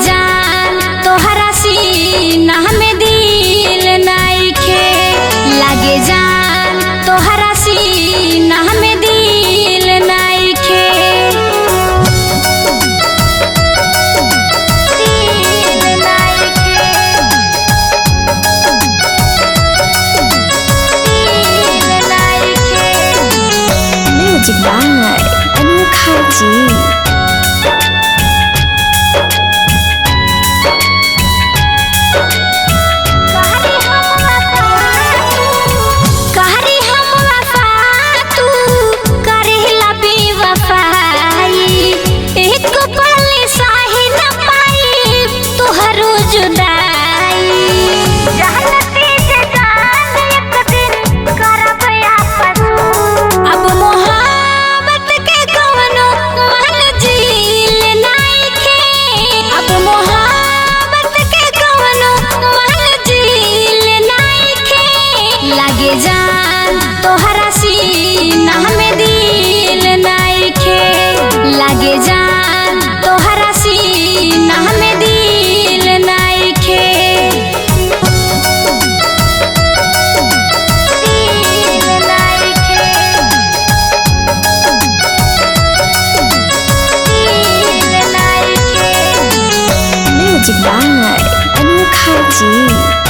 जान तोहरा सीना में दिल नइखे, लागे जान तोहरा सीना में दिल नइखे। म्यूजिक बाय अनोखा जी। लागे जान तोहरा सीना में दिल नइखे, लागे जान तोहरा सीना में दिल नइखे। म्यूजिक बाय अनोखा जी।